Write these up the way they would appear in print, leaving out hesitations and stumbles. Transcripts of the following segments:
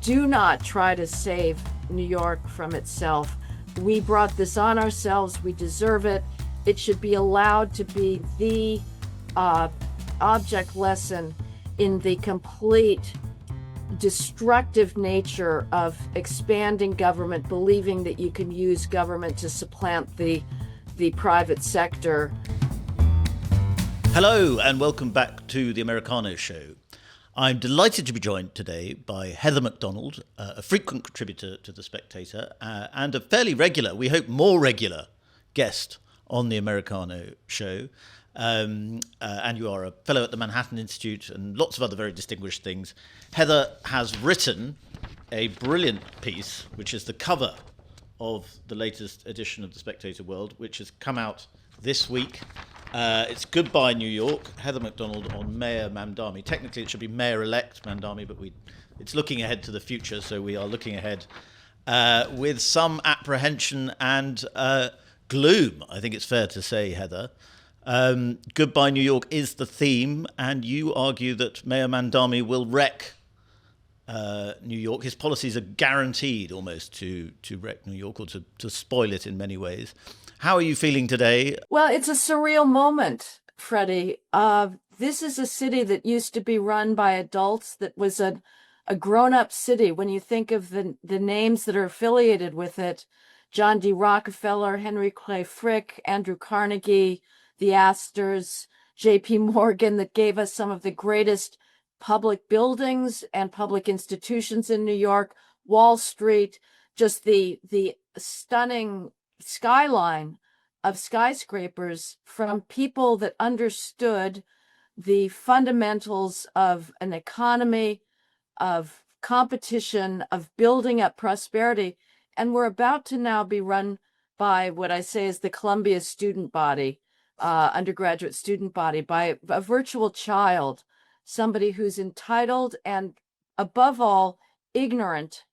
do not try to save New York from itself. We brought this on ourselves. We deserve it. It should be allowed to be the object lesson in the complete destructive nature of expanding government, believing that you can use government to supplant the private sector. Hello and welcome back to the Americano Show. I'm delighted to be joined today by Heather McDonald, a frequent contributor to The Spectator and a fairly regular, we hope more regular, guest on the Americano Show. And you are a fellow at the Manhattan Institute and lots of other very distinguished things. Heather has written a brilliant piece, which is the cover of the latest edition of The Spectator World, which has come out this week. It's Goodbye New York, Heather McDonald on Mayor Mamdani. Technically it should be Mayor-elect Mamdani, but it's looking ahead to the future, so we are looking ahead with some apprehension and gloom, I think it's fair to say, Heather. Goodbye New York is the theme, and you argue that Mayor Mamdani will wreck New York. His policies are guaranteed almost to wreck New York or to spoil it in many ways. How are you feeling today? Well, it's a surreal moment, Freddie. This is a city that used to be run by adults, that was a grown-up city. When you think of the names that are affiliated with it, John D. Rockefeller, Henry Clay Frick, Andrew Carnegie, the Astors, J.P. Morgan, that gave us some of the greatest public buildings and public institutions in New York, Wall Street, just the stunning skyline of skyscrapers from people that understood the fundamentals of an economy, of competition, of building up prosperity. And we're about to now be run by what I say is the Columbia student body, undergraduate student body, by a virtual child, somebody who's entitled and above all ignorant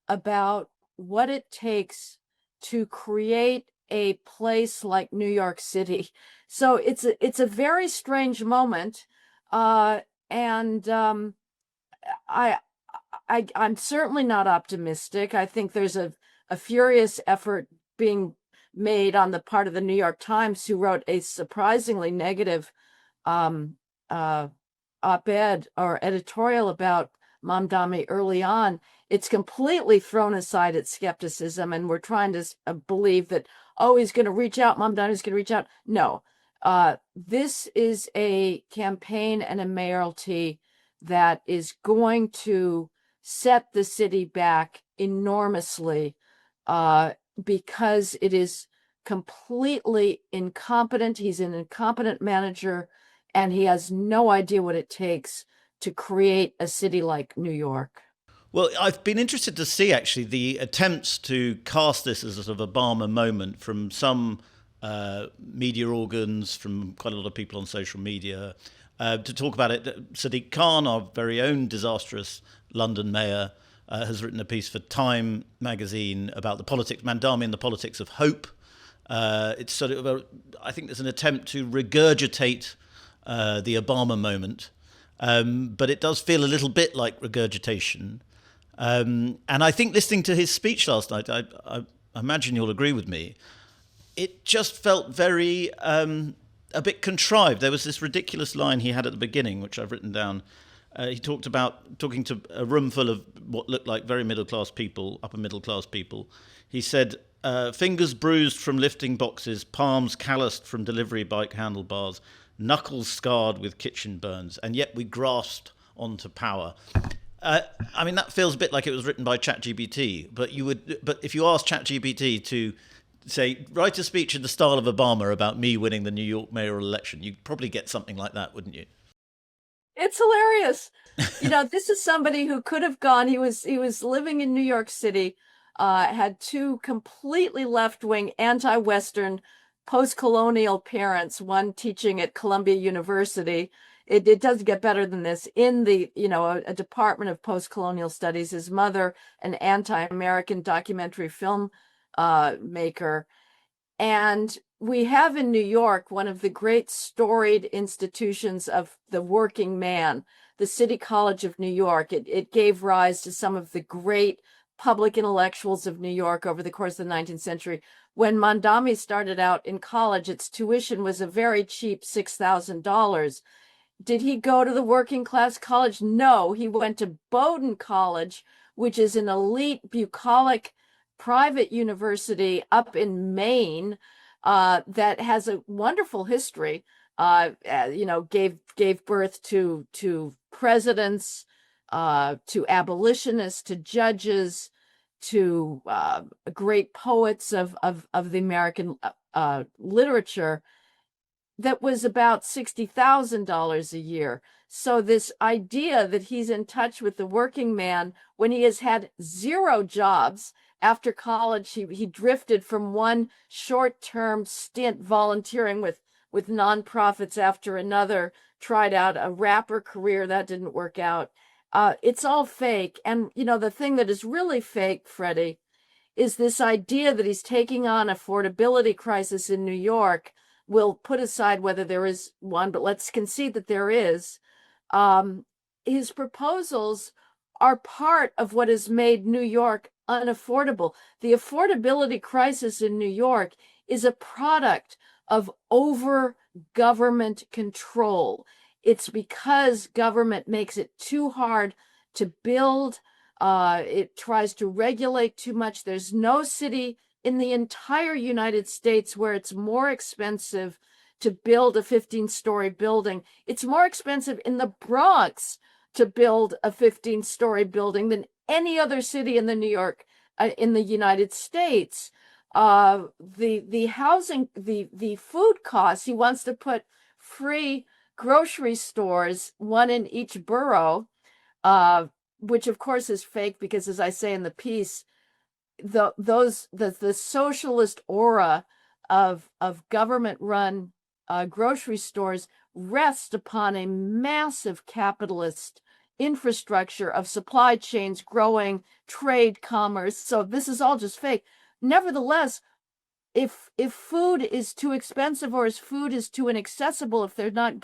about what it takes to create a place like New York City. So it's a very strange moment, and I'm certainly not optimistic. I think there's a furious effort being made on the part of the New York Times, who wrote a surprisingly negative op-ed or editorial about Mamdani early on. It's completely thrown aside its skepticism, and we're trying to believe that, oh, he's going to reach out, Mamdani's going to reach out. No, this is a campaign and a mayoralty that is going to set the city back enormously because it is completely incompetent. He's an incompetent manager, and he has no idea what it takes to create a city like New York. Well, I've been interested to see, actually, the attempts to cast this as a sort of Obama moment from some media organs, from quite a lot of people on social media, to talk about it. Sadiq Khan, our very own disastrous London mayor, has written a piece for Time magazine about the politics, Mamdani and the politics of hope. It's sort of, I think there's an attempt to regurgitate the Obama moment, but it does feel a little bit like regurgitation. And I think listening to his speech last night, I imagine you'll agree with me, it just felt very a bit contrived. There was this ridiculous line he had at the beginning, which I've written down. He talked about talking to a room full of what looked like very middle-class people, upper middle-class people. He said, fingers bruised from lifting boxes, palms calloused from delivery bike handlebars, knuckles scarred with kitchen burns, and yet we grasped onto power. I mean, that feels a bit like it was written by ChatGPT, but if you ask ChatGPT to say, write a speech in the style of Obama about me winning the New York mayoral election, you'd probably get something like that, wouldn't you? It's hilarious. This is somebody who could have gone. He was living in New York City, had two completely left-wing, anti-Western, post-colonial parents, one teaching at Columbia University. It does get better than this. In the, a department of post-colonial studies, his mother, an anti-American documentary film maker. And we have in New York one of the great storied institutions of the working man, the City College of New York. It gave rise to some of the great public intellectuals of New York over the course of the 19th century. When Mamdani started out in college, its tuition was a very cheap $6,000. Did he go to the working class college? No, he went to Bowdoin College, which is an elite bucolic private university up in Maine that has a wonderful history. Gave birth to presidents, to abolitionists, to judges, to great poets of the American literature. That was about $60,000 a year. So this idea that he's in touch with the working man when he has had zero jobs after college, he drifted from one short-term stint volunteering with nonprofits after another, tried out a rapper career, that didn't work out. It's all fake. And, the thing that is really fake, Freddie, is this idea that he's taking on affordability crisis in New York. We'll put aside whether there is one, but let's concede that there is. His proposals are part of what has made New York unaffordable. The affordability crisis in New York is a product of over government control. It's because government makes it too hard to build. It tries to regulate too much. There's no city in the entire United States where it's more expensive to build a 15-story building. It's more expensive in the Bronx to build a 15-story building than any other city in in the United States. The housing, the food costs, he wants to put free grocery stores, one in each borough, which of course is fake because, as I say in the piece, the socialist aura of government-run grocery stores rests upon a massive capitalist infrastructure of supply chains, growing trade, commerce. So this is all just fake. Nevertheless, if food is too expensive or if food is too inaccessible, if there's not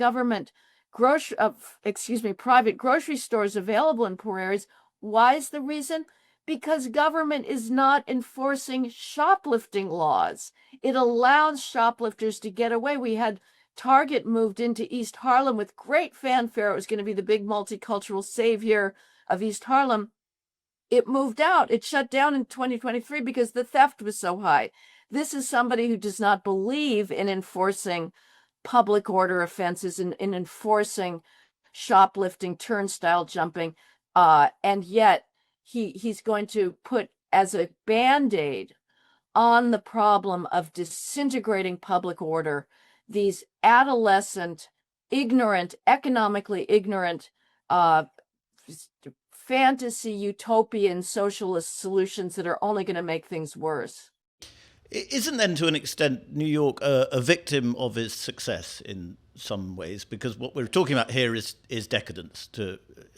private grocery stores available in poor areas, why is the reason? Because government is not enforcing shoplifting laws. It allows shoplifters to get away. We had Target moved into East Harlem with great fanfare. It was going to be the big multicultural savior of East Harlem. It moved out. It shut down in 2023 because the theft was so high. This is somebody who does not believe in enforcing public order offenses and in enforcing shoplifting, turnstile jumping, and yet he's going to put as a Band-Aid on the problem of disintegrating public order these adolescent, ignorant, economically ignorant, fantasy utopian socialist solutions that are only going to make things worse. Isn't then, to an extent, New York a victim of its success in some ways? Because what we're talking about here is decadence.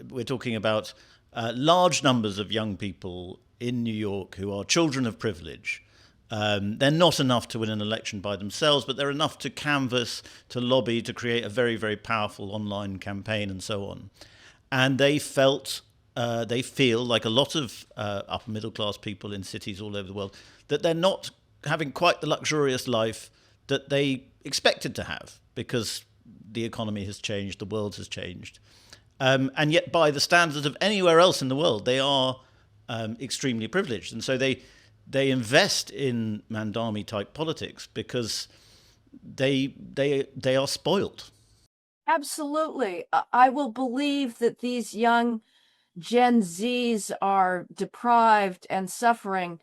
We're talking about large numbers of young people in New York who are children of privilege. They're not enough to win an election by themselves, but they're enough to canvass, to lobby, to create a very, very powerful online campaign and so on. And they feel like a lot of upper middle class people in cities all over the world, that they're not having quite the luxurious life that they expected to have because the economy has changed, the world has changed. And yet by the standards of anywhere else in the world, they are extremely privileged. And so they invest in Mamdani type politics because they are spoiled. Absolutely. I will believe that these young Gen Zs are deprived and suffering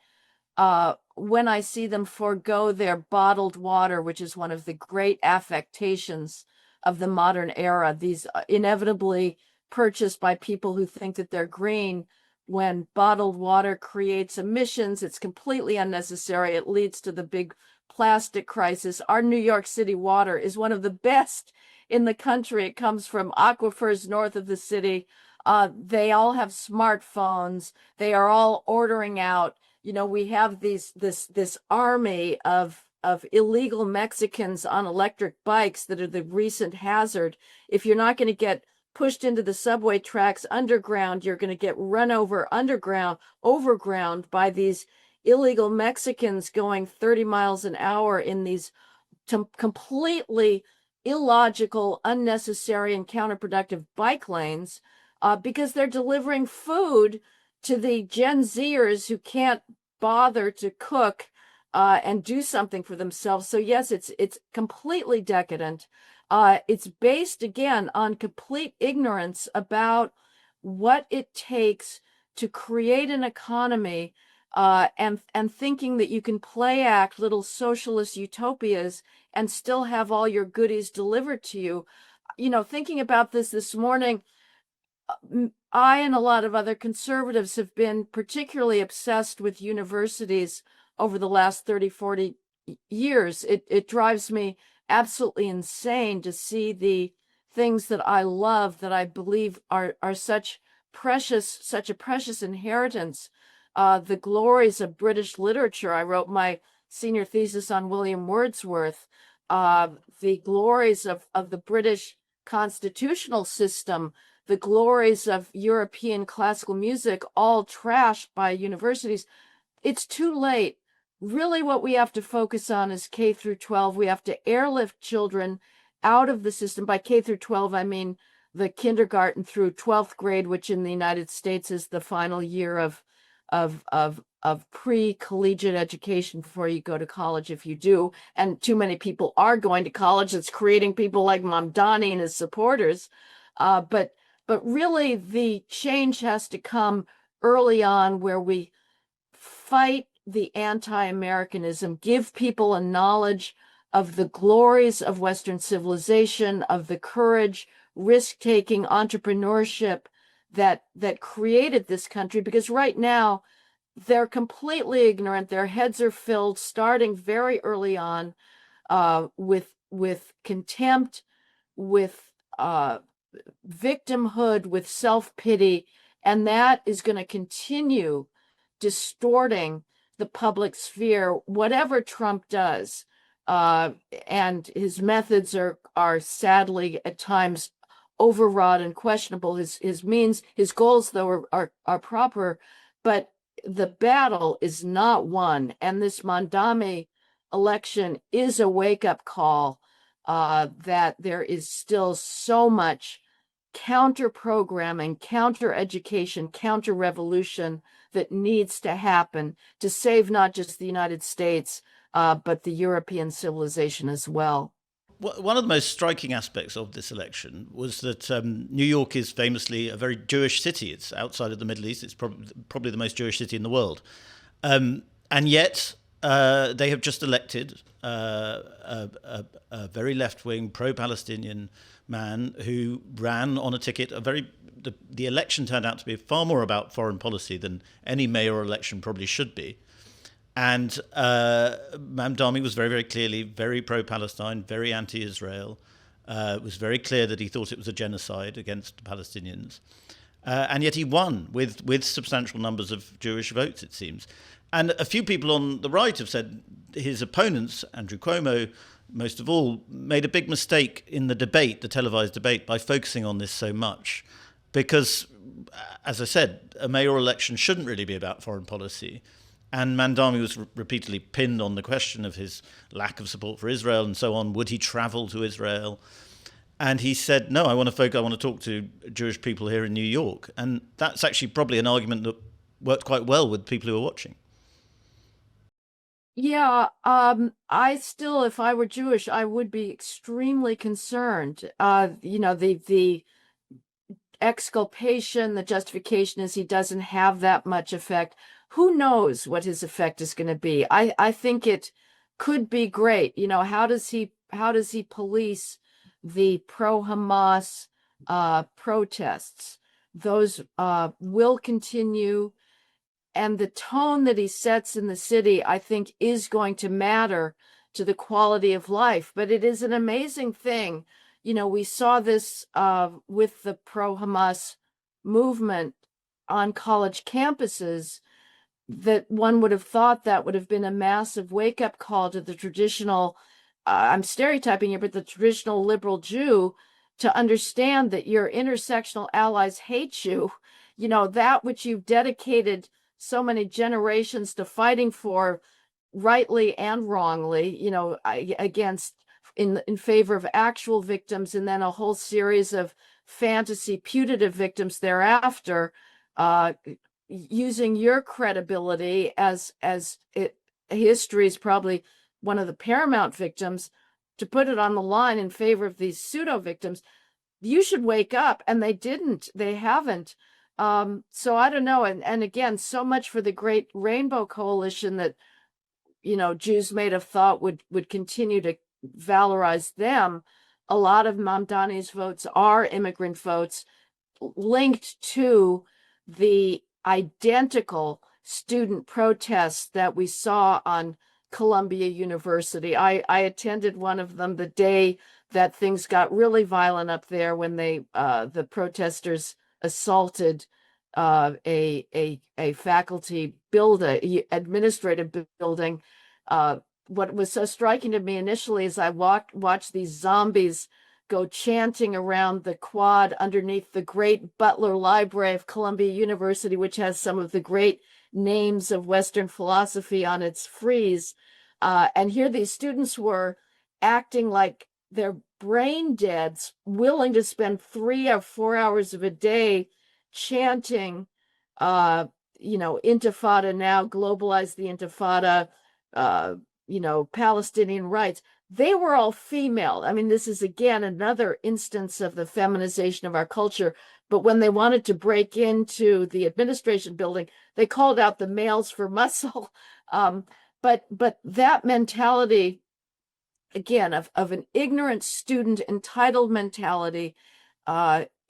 when I see them forego their bottled water, which is one of the great affectations of the modern era. These inevitably purchased by people who think that they're green. When bottled water creates emissions, it's completely unnecessary. It leads to the big plastic crisis. Our New York City water is one of the best in the country. It comes from aquifers north of the city. They all have smartphones. They are all ordering out. We have this army of illegal Mexicans on electric bikes that are the recent hazard. If you're not going to get pushed into the subway tracks underground. You're going to get run over overground by these illegal Mexicans going 30 miles an hour in these completely illogical, unnecessary, and counterproductive bike lanes because they're delivering food to the Gen Zers who can't bother to cook and do something for themselves. So yes, it's completely decadent. It's based again on complete ignorance about what it takes to create an economy and thinking that you can play act little socialist utopias and still have all your goodies delivered to you. You know, thinking about this morning, I and a lot of other conservatives have been particularly obsessed with universities over the last 30, 40 years. It drives me absolutely insane to see the things that I love, that I believe are such a precious inheritance. The glories of British literature. I wrote my senior thesis on William Wordsworth. The glories of the British constitutional system, the glories of European classical music, all trashed by universities. It's too late. Really, what we have to focus on is K through 12. We have to airlift children out of the system. By K through 12, I mean the kindergarten through 12th grade, which in the United States is the final year of pre-collegiate education before you go to college, if you do. And too many people are going to college. It's creating people like Mamdani and his supporters. But really, the change has to come early on, where we fight the anti-Americanism, give people a knowledge of the glories of Western civilization, of the courage, risk-taking, entrepreneurship that created this country. Because right now, they're completely ignorant. Their heads are filled, starting very early on, with contempt, with victimhood, with self-pity, and that is going to continue distorting the public sphere, whatever Trump does. And his methods are sadly at times overwrought and questionable. His goals, though, are proper, but the battle is not won. And this Mamdani election is a wake-up call that there is still so much counter-programming, counter-education, counter-revolution that needs to happen to save not just the United States, but the European civilization as well. One of the most striking aspects of this election was that New York is famously a very Jewish city. It's outside of the Middle East. It's probably the most Jewish city in the world. And yet they have just elected a very left-wing, pro-Palestinian man who ran on a ticket. The election turned out to be far more about foreign policy than any mayor election probably should be. And Mamdani was very, very clearly very pro-Palestine, very anti-Israel. It was very clear that he thought it was a genocide against the Palestinians. And yet he won with substantial numbers of Jewish votes, it seems. And a few people on the right have said his opponents, Andrew Cuomo, most of all, made a big mistake in the debate, the televised debate, by focusing on this so much. Because, as I said, a mayoral election shouldn't really be about foreign policy. And Mamdani was repeatedly pinned on the question of his lack of support for Israel and so on. Would he travel to Israel? And he said, no, I want to talk to Jewish people here in New York. And that's actually probably an argument that worked quite well with people who are watching. Yeah, I still, if I were Jewish, I would be extremely concerned. The exculpation, the justification is he doesn't have that much effect. Who knows what his effect is going to be? I think it could be great. How does he police the pro-Hamas protests? Those will continue. And the tone that he sets in the city, I think, is going to matter to the quality of life. But it is an amazing thing. We saw this with the pro-Hamas movement on college campuses, that one would have thought that would have been a massive wake-up call to the traditional, I'm stereotyping here, but the traditional liberal Jew to understand that your intersectional allies hate you, that which you've dedicated so many generations to fighting for, rightly and wrongly, against in favor of actual victims, and then a whole series of fantasy putative victims thereafter, using your credibility as history is probably one of the paramount victims, to put it on the line in favor of these pseudo victims. You should wake up. And they didn't. They haven't. So I don't know. And again, so much for the Great Rainbow Coalition that Jews made of thought would continue to valorize them. A lot of Mamdani's votes are immigrant votes linked to the identical student protests that we saw on Columbia University. I attended one of them the day that things got really violent up there when the protesters assaulted a faculty building, administrative building. What was so striking to me initially is I watched these zombies go chanting around the quad underneath the great Butler Library of Columbia University, which has some of the great names of Western philosophy on its frieze. And here these students were acting like they're brain dead, willing to spend 3 or 4 hours of a day chanting, Intifada now, globalize the Intifada, Palestinian rights. They were all female. I mean, this is again another instance of the feminization of our culture. But when they wanted to break into the administration building, they called out the males for muscle. But that mentality, again, of an ignorant student entitled mentality,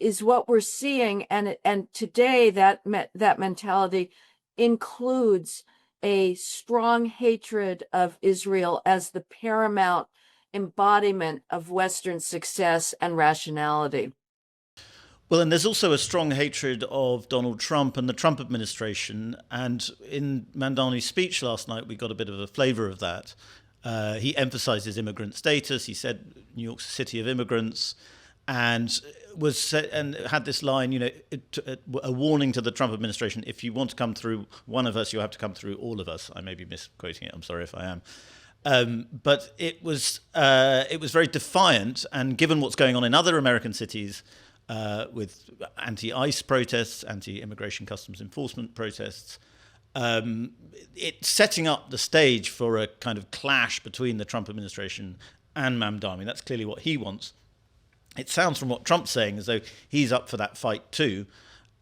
is what we're seeing. And today that mentality includes a strong hatred of Israel as the paramount embodiment of Western success and rationality. Well, and there's also a strong hatred of Donald Trump and the Trump administration. And in Mamdani's speech last night, we got a bit of a flavor of that. He emphasizes immigrant status. He said New York's a city of immigrants, and had this line, a warning to the Trump administration: if you want to come through one of us, you have to come through all of us. I may be misquoting it. I'm sorry if I am. But it was very defiant, and given what's going on in other American cities, with anti-ICE protests, anti-immigration customs enforcement protests, it's setting up the stage for a kind of clash between the Trump administration and Mamdani. That's clearly what he wants. It sounds from what Trump's saying as though he's up for that fight too.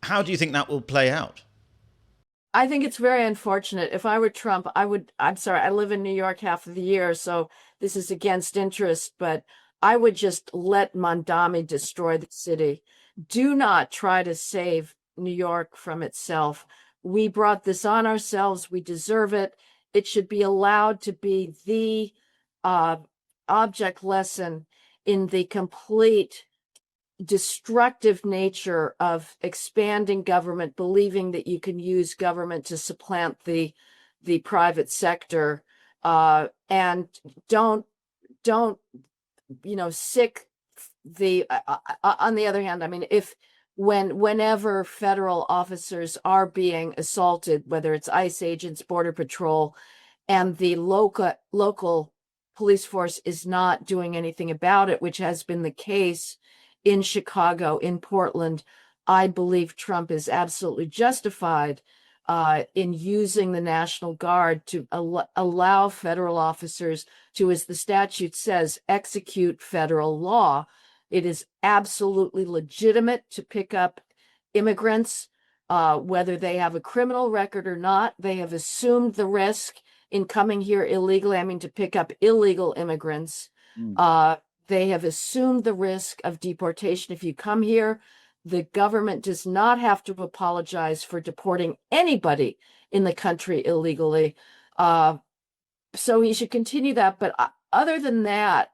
How do you think that will play out? I think it's very unfortunate. If I were Trump, I'm sorry, I live in New York half of the year, so this is against interest, but I would just let Mamdani destroy the city. Do not try to save New York from itself. We brought this on ourselves. We deserve it. It should be allowed to be the object lesson in the complete destructive nature of expanding government, believing that you can use government to supplant the private sector, and don't sick the on the other hand, I mean, whenever federal officers are being assaulted, whether it's ICE agents, Border Patrol, and the local police force is not doing anything about it, which has been the case in Chicago, in Portland, I believe Trump is absolutely justified in using the National Guard to allow federal officers to, as the statute says, execute federal law. It is absolutely legitimate to pick up immigrants, whether they have a criminal record or not. They have assumed the risk in coming here illegally. I mean, to pick up illegal immigrants. They have assumed the risk of deportation. If you come here, the government does not have to apologize for deporting anybody in the country illegally. So he should continue that. But other than that,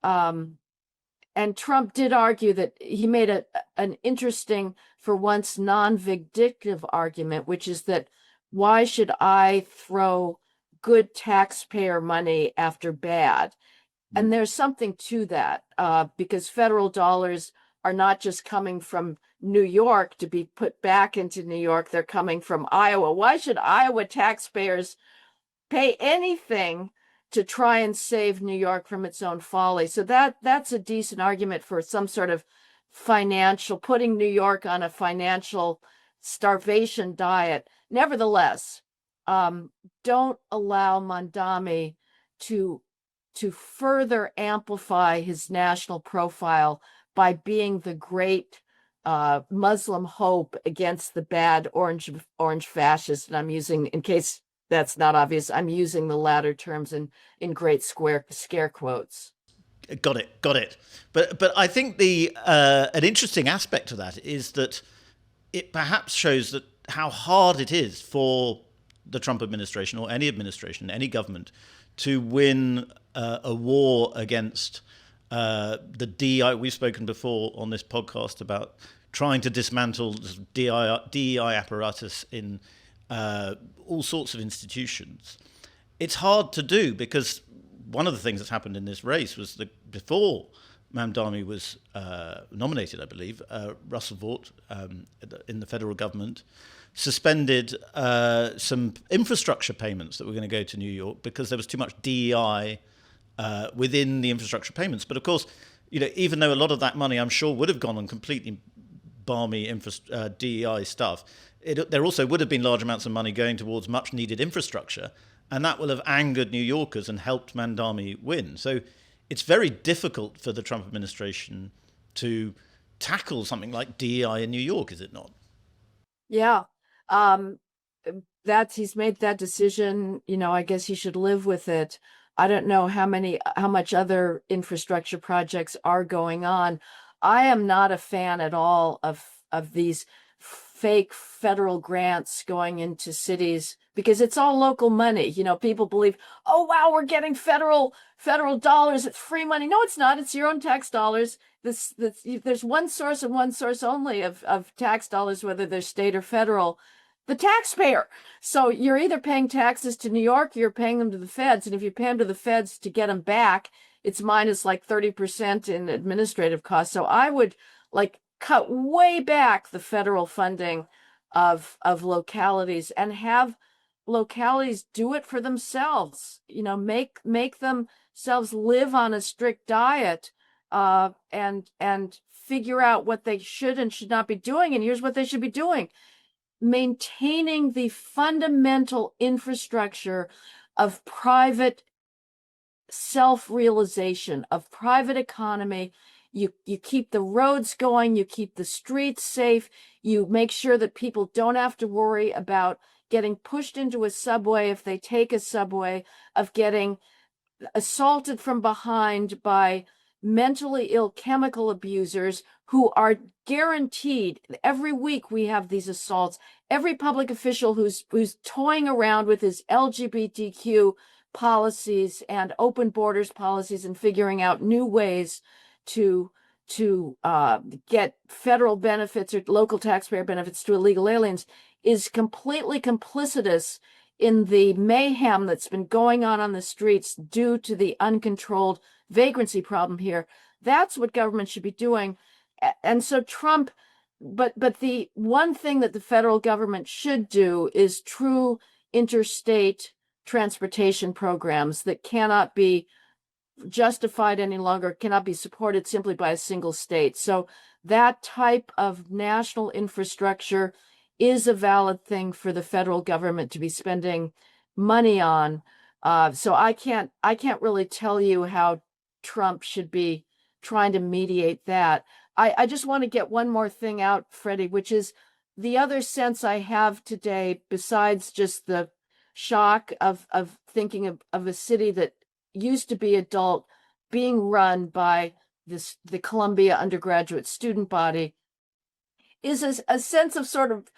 and Trump did argue that he made an interesting, for once, non-vindictive argument, which is that why should I throw good taxpayer money after bad? And there's something to that, because federal dollars are not just coming from New York to be put back into New York, they're coming from Iowa. Why should Iowa taxpayers pay anything to try and save New York from its own folly? So that's a decent argument for some sort of financial, putting New York on a financial starvation diet. Nevertheless, don't allow Mamdani to further amplify his national profile by being the great Muslim hope against the bad orange fascists. And I'm using, in case that's not obvious, I'm using the latter terms in great scare quotes. Got it. But I think the an interesting aspect of that is that it perhaps shows that how hard it is for the Trump administration or any administration, any government, to win a war against the DEI. We've spoken before on this podcast about trying to dismantle DEI apparatus in all sorts of institutions. It's hard to do because one of the things that's happened in this race was that before Mamdani was nominated, I believe, Russell Vought in the federal government suspended some infrastructure payments that were going to go to New York because there was too much DEI within the infrastructure payments. But of course, even though a lot of that money, I'm sure, would have gone on completely balmy DEI stuff, there also would have been large amounts of money going towards much needed infrastructure. And that will have angered New Yorkers and helped Mamdani win. So it's very difficult for the Trump administration to tackle something like DEI in New York, is it not? Yeah. He's made that decision. I guess he should live with it. I don't know how much other infrastructure projects are going on. I am not a fan at all of these fake federal grants going into cities because it's all local money. People believe, oh wow, we're getting federal dollars. It's free money. No, it's not. It's your own tax dollars. There's one source and one source only of tax dollars, whether they're state or federal, the taxpayer. So you're either paying taxes to New York or you're paying them to the feds. And if you pay them to the feds to get them back, it's minus like 30% in administrative costs. So I would cut way back the federal funding of localities and have localities do it for themselves. Make themselves live on a strict diet, and figure out what they should and should not be doing. And here's what they should be doing: maintaining the fundamental infrastructure of private self-realization, of private economy. You keep the roads going, you keep the streets safe, you make sure that people don't have to worry about getting pushed into a subway if they take a subway, of getting assaulted from behind by mentally ill chemical abusers who are guaranteed. Every week we have these assaults. Every public official who's toying around with his LGBTQ policies and open borders policies and figuring out new ways to get federal benefits or local taxpayer benefits to illegal aliens is completely complicitous in the mayhem that's been going on the streets due to the uncontrolled vagrancy problem here. That's what government should be doing. And so Trump, but the one thing that the federal government should do is true interstate transportation programs that cannot be justified any longer, cannot be supported simply by a single state. So that type of national infrastructure is a valid thing for the federal government to be spending money on. So I can't really tell you how Trump should be trying to mediate that. I just want to get one more thing out, Freddie, which is the other sense I have today, besides just the shock of thinking of a city that used to be adult being run by the Columbia undergraduate student body, is a sense of sort of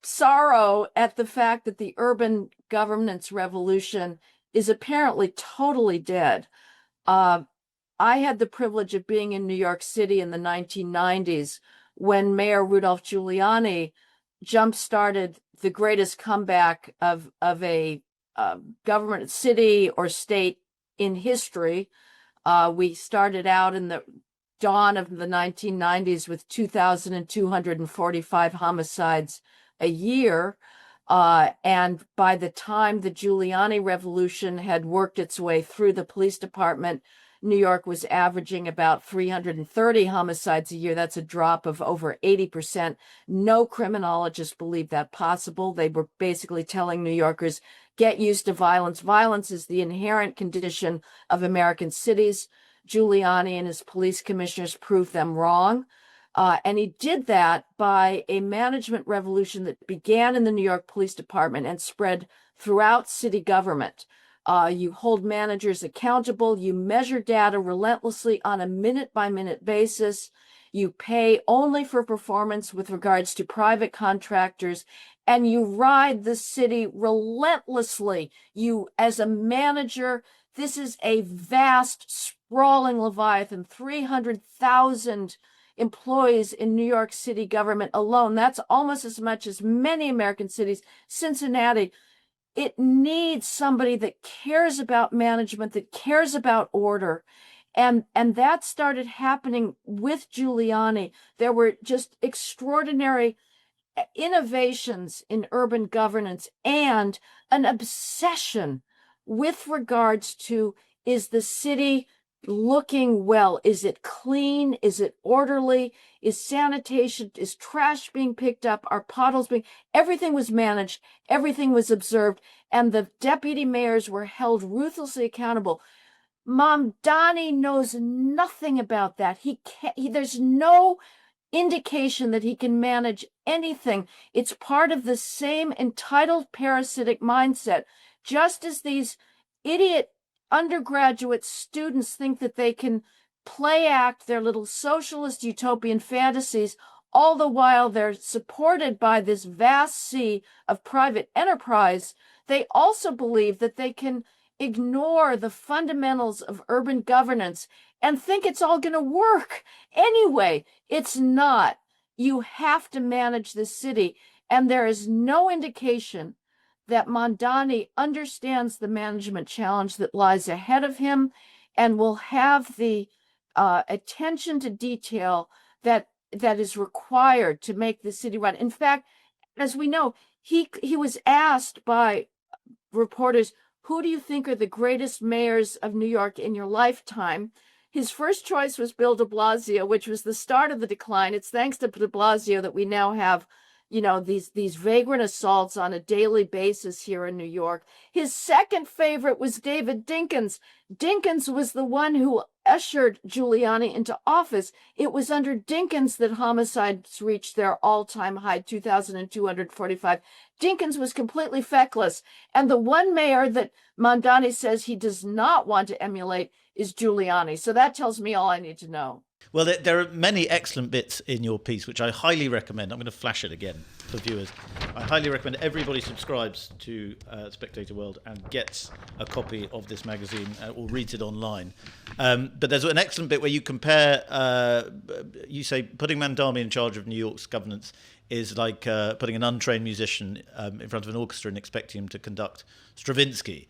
sorrow at the fact that the urban governance revolution is apparently totally dead. I had the privilege of being in New York City in the 1990s when Mayor Rudolph Giuliani jump-started the greatest comeback of a government, city or state in history. We started out in the dawn of the 1990s with 2,245 homicides a year. And by the time the Giuliani revolution had worked its way through the police department, New York was averaging about 330 homicides a year. That's a drop of over 80%. No criminologists believed that possible. They were basically telling New Yorkers, get used to violence. Violence is the inherent condition of American cities. Giuliani and his police commissioners proved them wrong. And he did that by a management revolution that began in the New York Police Department and spread throughout city government. You hold managers accountable. You measure data relentlessly on a minute-by-minute basis. You pay only for performance with regards to private contractors, and you ride the city relentlessly. You, as a manager, this is a vast, sprawling Leviathan, 300,000 employees in New York City government alone. That's almost as much as many American cities. Cincinnati, it needs somebody that cares about management, that cares about order. And that started happening with Giuliani. There were just extraordinary innovations in urban governance and an obsession with regards to, is the city looking well? Is it clean? Is it orderly? Is sanitation, is trash being picked up? Are potholes being, everything was managed, everything was observed, and the deputy mayors were held ruthlessly accountable. Mamdani knows nothing about that. There's no indication that he can manage anything. It's part of the same entitled parasitic mindset. Just as these idiot undergraduate students think that they can play act their little socialist utopian fantasies, all the while they're supported by this vast sea of private enterprise, they also believe that they can ignore the fundamentals of urban governance and think it's all going to work. Anyway, it's not. You have to manage the city, and there is no indication that Mamdani understands the management challenge that lies ahead of him and will have the attention to detail that is required to make the city run. In fact, as we know, he was asked by reporters, who do you think are the greatest mayors of New York in your lifetime? His first choice was Bill de Blasio, which was the start of the decline. It's thanks to de Blasio that we now have, these vagrant assaults on a daily basis here in New York. His second favorite was David Dinkins. Dinkins was the one who ushered Giuliani into office. It was under Dinkins that homicides reached their all-time high, 2,245. Dinkins was completely feckless. And the one mayor that Mamdani says he does not want to emulate is Giuliani. So that tells me all I need to know. Well, there are many excellent bits in your piece, which I highly recommend. I'm going to flash it again for viewers. I highly recommend everybody subscribes to Spectator World and gets a copy of this magazine or reads it online. But there's an excellent bit where you compare, you say, putting Mamdani in charge of New York's governance is like putting an untrained musician in front of an orchestra and expecting him to conduct Stravinsky.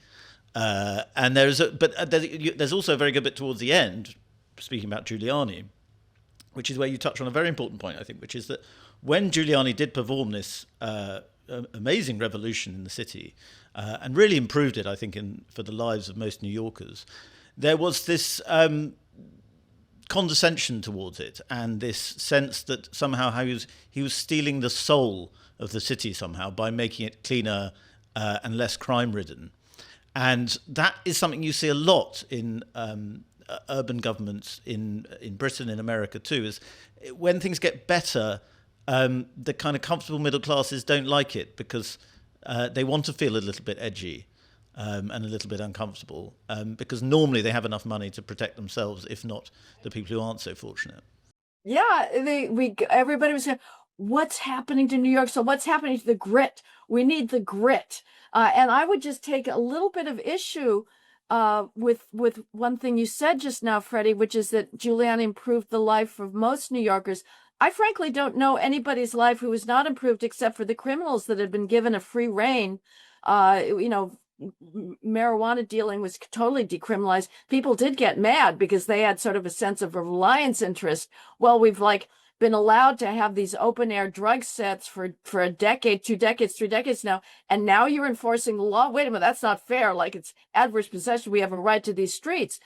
And there's also a very good bit towards the end, speaking about Giuliani, which is where you touch on a very important point, I think, which is that when Giuliani did perform this amazing revolution in the city and really improved it, I think, for the lives of most New Yorkers, there was this condescension towards it and this sense that somehow he was stealing the soul of the city somehow by making it cleaner and less crime-ridden. And that is something you see a lot in urban governments in Britain, in America too, is when things get better, the kind of comfortable middle classes don't like it because they want to feel a little bit edgy and a little bit uncomfortable because normally they have enough money to protect themselves, if not the people who aren't so fortunate. Yeah, everybody was saying, what's happening to New York? So what's happening to the grit? We need the grit. And I would just take a little bit of issue with one thing you said just now, Freddie, which is that Giuliani improved the life of most New Yorkers. I frankly don't know anybody's life who was not improved except for the criminals that had been given a free rein. marijuana dealing was totally decriminalized, people did get mad because they had sort of a sense of a reliance interest. Well, we've like been allowed to have these open air drug sets for a decade, 2 decades, 3 decades now, and now you're enforcing the law. Wait a minute, that's not fair. Like, it's adverse possession. We have a right to these streets.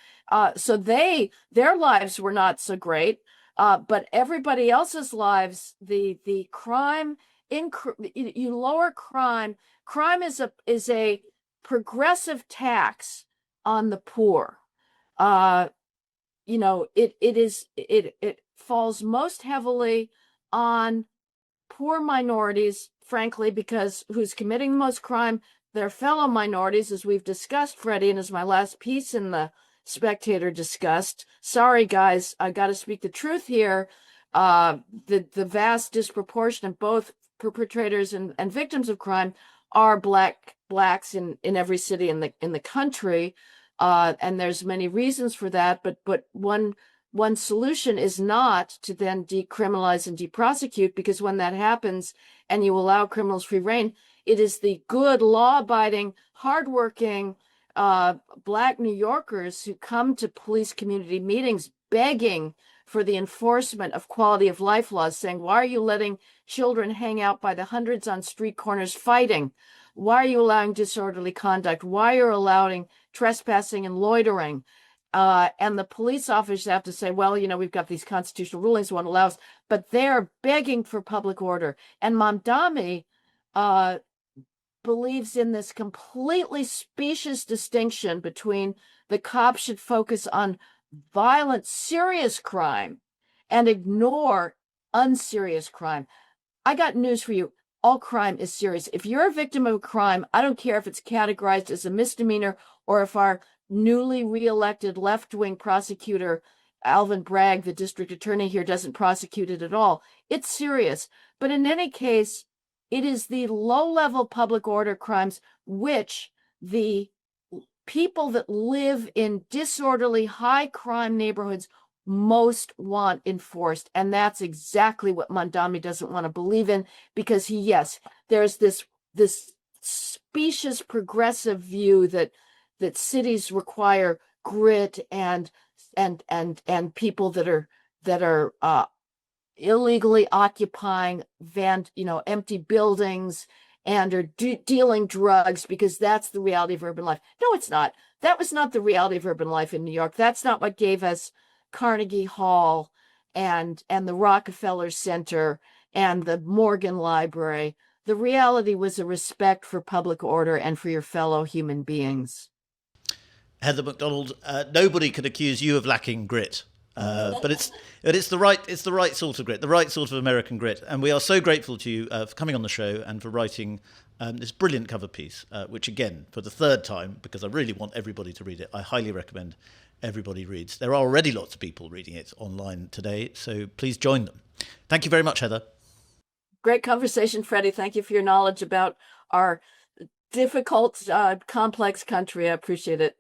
So their lives were not so great. But everybody else's lives, the crime, you lower crime. Crime is a progressive tax on the poor. It falls most heavily on poor minorities, frankly, because who's committing the most crime? Their fellow minorities, as we've discussed, Freddie, and as my last piece in the Spectator discussed. Sorry, guys, I got to speak the truth here. The vast disproportion of both perpetrators and victims of crime are blacks in every city in the country. And there's many reasons for that, but one solution is not to then decriminalize and deprosecute, because when that happens and you allow criminals free rein, it is the good, law-abiding, hardworking Black New Yorkers who come to police community meetings begging for the enforcement of quality of life laws, saying, why are you letting children hang out by the hundreds on street corners fighting? Why are you allowing disorderly conduct? Why are you allowing trespassing and loitering? And the police officers have to say, well, we've got these constitutional rulings, one allows, but they're begging for public order. And Mamdani believes in this completely specious distinction between the cops should focus on violent, serious crime and ignore unserious crime. I got news for you. All crime is serious. If you're a victim of a crime, I don't care if it's categorized as a misdemeanor or if our newly reelected left-wing prosecutor, Alvin Bragg, the district attorney here, doesn't prosecute it at all. It's serious. But in any case, it is the low-level public order crimes which the people that live in disorderly, high-crime neighborhoods most want enforced. And that's exactly what Mamdani doesn't want to believe in, because there's this specious progressive view that cities require grit and people that are illegally occupying empty buildings and are dealing drugs, because that's the reality of urban life. No, it's not. That was not the reality of urban life in New York. That's not what gave us Carnegie Hall and the Rockefeller Center and the Morgan Library. The reality was a respect for public order and for your fellow human beings. Heather McDonald, nobody could accuse you of lacking grit, but it's the right sort of grit, the right sort of American grit, and we are so grateful to you for coming on the show and for writing this brilliant cover piece, which again, for the third time, because I really want everybody to read it, I highly recommend everybody reads. There are already lots of people reading it online today, so please join them. Thank you very much, Heather. Great conversation, Freddie. Thank you for your knowledge about our difficult, complex country. I appreciate it.